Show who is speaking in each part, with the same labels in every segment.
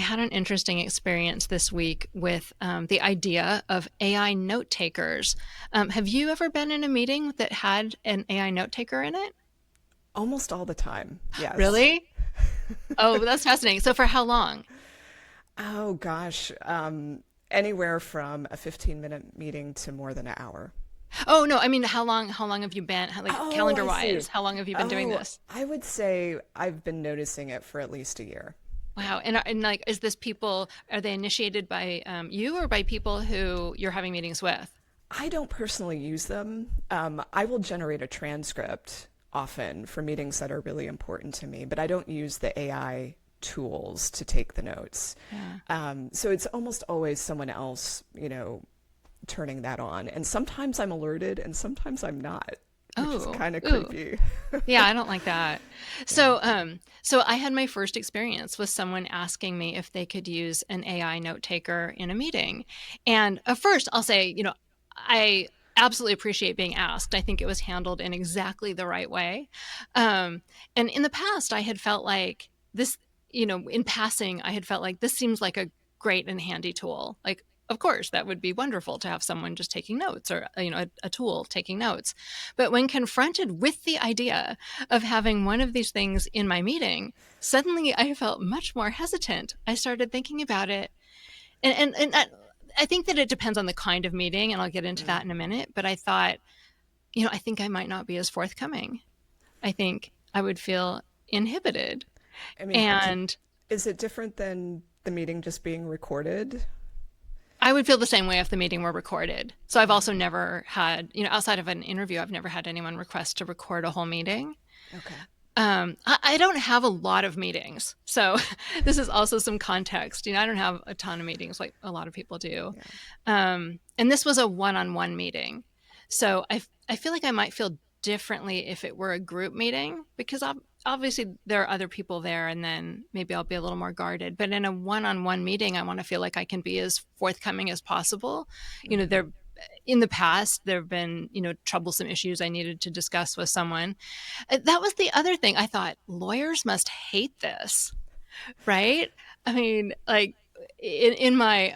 Speaker 1: had an interesting experience this week with the idea of AI note takers. Have you ever been in a meeting that had an AI note taker in it?
Speaker 2: Almost all the time, yes.
Speaker 1: Really? Oh, that's fascinating. So for how long?
Speaker 2: Oh gosh, anywhere from a 15-minute meeting to more than an hour.
Speaker 1: Oh no, I mean how long have you been like
Speaker 2: Oh,
Speaker 1: calendar
Speaker 2: I see.
Speaker 1: wise? How long have you been doing
Speaker 2: Oh,
Speaker 1: this?
Speaker 2: I would say I've been noticing it for at least a year.
Speaker 1: Wow. And like is this people are they initiated by you or by people who you're having meetings with?
Speaker 2: I don't personally use them. I will generate a transcript often for meetings that are really important to me, but I don't use the AI tools to take the notes.
Speaker 1: Yeah.
Speaker 2: So it's almost always someone else, turning that on. And sometimes I'm alerted and sometimes I'm not, which is
Speaker 1: Oh,
Speaker 2: kind of
Speaker 1: ooh.
Speaker 2: creepy.
Speaker 1: Yeah, I don't like that.
Speaker 2: Yeah.
Speaker 1: So I had my first experience with someone asking me if they could use an AI note taker in a meeting. And first, I'll say, I absolutely appreciate being asked. I think it was handled in exactly the right way. And in the past, I had felt like this, in passing, I had felt like this seems like a great and handy tool. Like, of course, that would be wonderful to have someone just taking notes or, a tool taking notes. But when confronted with the idea of having one of these things in my meeting, suddenly I felt much more hesitant. I started thinking about it. And I think that it depends on the kind of meeting, and I'll get into that in a minute. But I thought, I think I might not be as forthcoming. I think I would feel inhibited.
Speaker 2: I mean,
Speaker 1: And
Speaker 2: is it different than the meeting just being recorded?
Speaker 1: I would feel the same way if the meeting were recorded. So I've also never had, outside of an interview, I've never had anyone request to record a whole meeting.
Speaker 2: Okay.
Speaker 1: I don't have a lot of meetings. So this is also some context. I don't have a ton of meetings like a lot of people do.
Speaker 2: Yeah.
Speaker 1: And this was a one-on-one meeting. So I feel like I might feel differently if it were a group meeting because obviously there are other people there and then maybe I'll be a little more guarded. But in a one-on-one meeting, I want to feel like I can be as forthcoming as possible. There in the past there have been troublesome issues I needed to discuss with someone. That was the other thing. I thought lawyers must hate this, right? I mean, like in my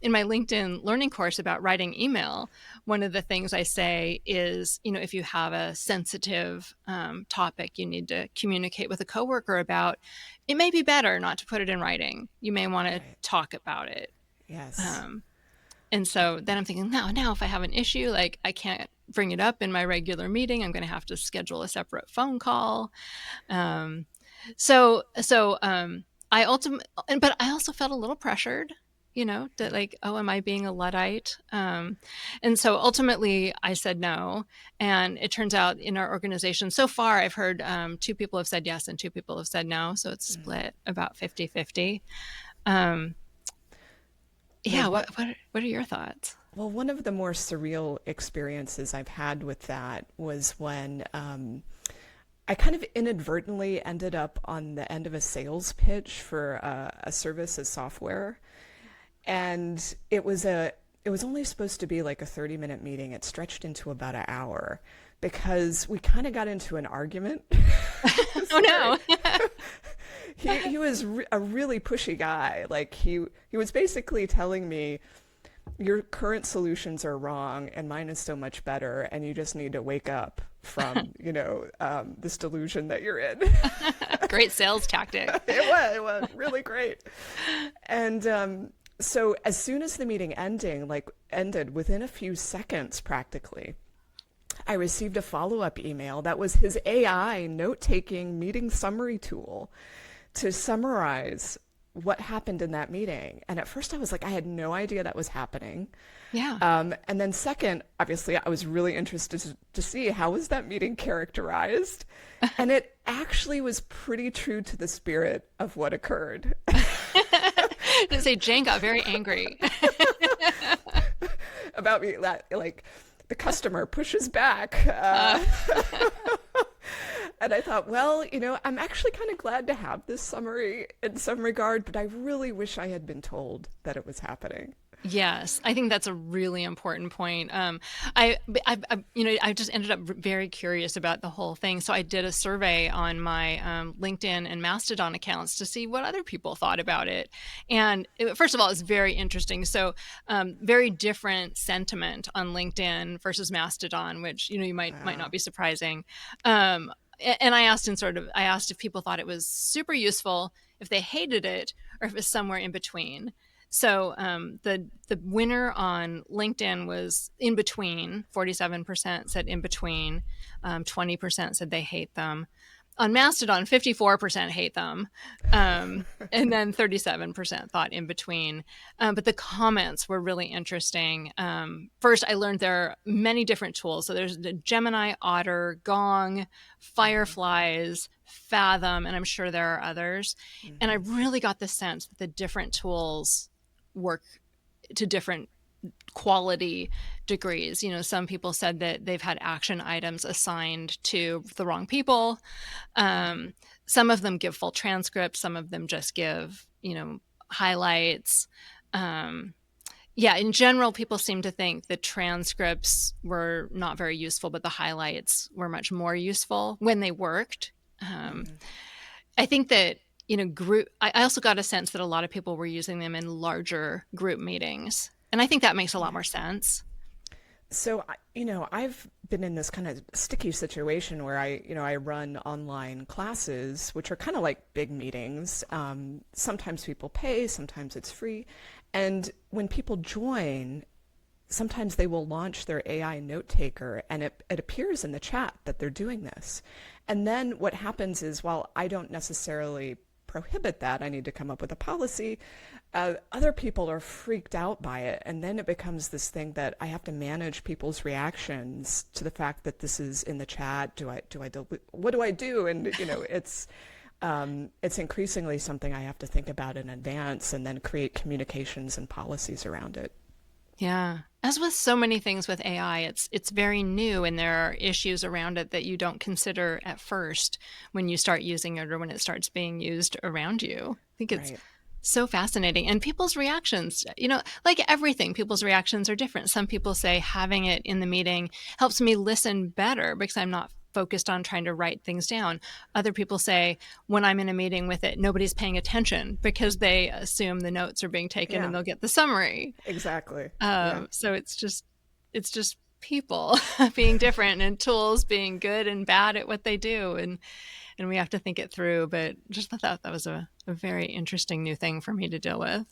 Speaker 1: LinkedIn learning course about writing email, one of the things I say is, if you have a sensitive topic you need to communicate with a coworker about, it may be better not to put it in writing. You may want to
Speaker 2: Right.
Speaker 1: talk about it.
Speaker 2: Yes.
Speaker 1: Um, and so then I'm thinking, now if I have an issue, like I can't bring it up in my regular meeting, I'm going to have to schedule a separate phone call. Um, so I ultimately, but I also felt a little pressured, that like, oh, am I being a Luddite? And so ultimately I said no. And it turns out in our organization so far, I've heard two people have said yes and two people have said no. So it's split about 50-50. Um,
Speaker 2: Well,
Speaker 1: yeah. What are your thoughts?
Speaker 2: one of the more surreal experiences I've had with that was when I kind of inadvertently ended up on the end of a sales pitch for a service as software, and it was only supposed to be like a 30-minute meeting. It stretched into about an hour because we kind of got into an argument.
Speaker 1: Oh no.
Speaker 2: Sorry. He was a really pushy guy. Like he was basically telling me your current solutions are wrong and mine is so much better and you just need to wake up from this delusion that you're in.
Speaker 1: Great sales tactic.
Speaker 2: It was really great. And so as soon as the meeting ended within a few seconds practically, I received a follow-up email that was his AI note-taking meeting summary tool to summarize what happened in that meeting. And at first I was like, I had no idea that was happening.
Speaker 1: Yeah.
Speaker 2: And then second, obviously, I was really interested to see how was that meeting characterized. And it actually was pretty true to the spirit of what occurred.
Speaker 1: To say Jane got very angry.
Speaker 2: About me, like the customer pushes back. And I thought, well, I'm actually kind of glad to have this summary in some regard, but I really wish I had been told that it was happening.
Speaker 1: Yes, I think that's a really important point. I just ended up very curious about the whole thing. So I did a survey on my LinkedIn and Mastodon accounts to see what other people thought about it. And first of all, it's very interesting. So very different sentiment on LinkedIn versus Mastodon, which you might not
Speaker 2: Wow.
Speaker 1: be surprising. Um, and I asked if people thought it was super useful, if they hated it, or if it was somewhere in between. So the winner on LinkedIn was in between. 47% said in between. 20% said they hate them. On Mastodon, 54% hate them. And then 37% thought in between. But the comments were really interesting. First, I learned there are many different tools. So there's the Gemini, Otter, Gong,
Speaker 2: Hmm.
Speaker 1: Fireflies, Fathom, and I'm sure there are others. And I
Speaker 2: Hmm.
Speaker 1: really got the sense that the different tools work to different quality degrees. Some people said that they've had action items assigned to the wrong people. Um, some of them give full transcripts, some of them just give, highlights. Um, yeah, in general, people seem to think the transcripts were not very useful, but the highlights were much more useful when they worked. Um,
Speaker 2: Hmm.
Speaker 1: I think that group. I also got a sense that a lot of people were using them in larger group meetings, and I think that makes a lot
Speaker 2: Yeah.
Speaker 1: more sense.
Speaker 2: So, I've been in this kind of sticky situation where I run online classes, which are kind of like big meetings. Sometimes people pay, sometimes it's free. And when people join, sometimes they will launch their AI note taker and it appears in the chat that they're doing this. And then what happens is, while I don't necessarily prohibit that, I need to come up with a policy. Other people are freaked out by it, and then it becomes this thing that I have to manage people's reactions to the fact that this is in the chat. Do I delete? What do I do? And it's increasingly something I have to think about in advance, and then create communications and policies around it.
Speaker 1: Yeah. As with so many things with AI, it's very new and there are issues around it that you don't consider at first when you start using it or when it starts being used around you. I think it's
Speaker 2: Right.
Speaker 1: so fascinating. And people's reactions, like everything, people's reactions are different. Some people say having it in the meeting helps me listen better because I'm not focused on trying to write things down. Other people say when I'm in a meeting with it, nobody's paying attention because they assume the notes are being taken and
Speaker 2: Yeah.
Speaker 1: they'll get the summary.
Speaker 2: Exactly. Yeah.
Speaker 1: So it's just people being different and tools being good and bad at what they do, and we have to think it through. But just thought that was a very interesting new thing for me to deal with.